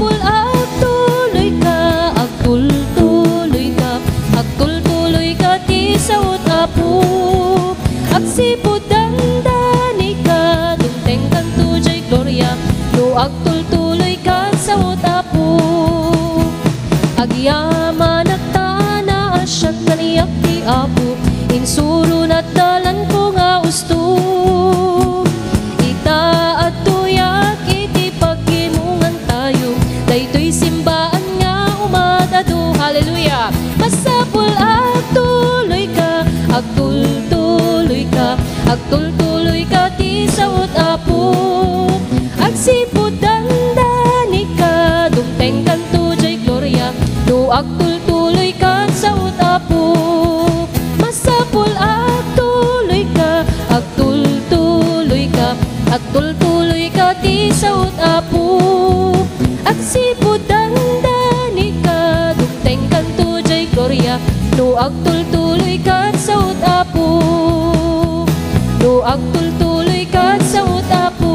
Masapul agtuloy ka, agtul-tuloy ka, agtul-tuloy ka ti saot Apo. Agsipud dandani ka, dumteng kanto jay gloria, no agtul-tuloy ka saot Apo. Agyaman at tana asyat naniyak ti Apo, insuro na dalan ko nga usto. Ita at tuyak iti pagkimungan tayo, daytoy simbaan nga umadado. Hallelujah! Masapul agtuloy ka, agtul-tuloy ka, agtul-tuloy ka ti saot Apo. Agsipud dandani ka, dumteng kanto jay gloria, no agtul-tuloy ka saot Apo. Masapul agtuloy ka, agtul-tuloy ka, agtul-tuloy ka ti saot Apo. Agsipud dandani ka, dumteng kanto jay gloria, no agtul-tuloy ka saot Apo. No agtul-tuloy ka saot Apo,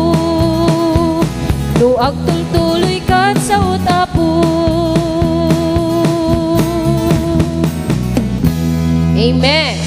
no agtul-tuloy ka saot Apo. Amen.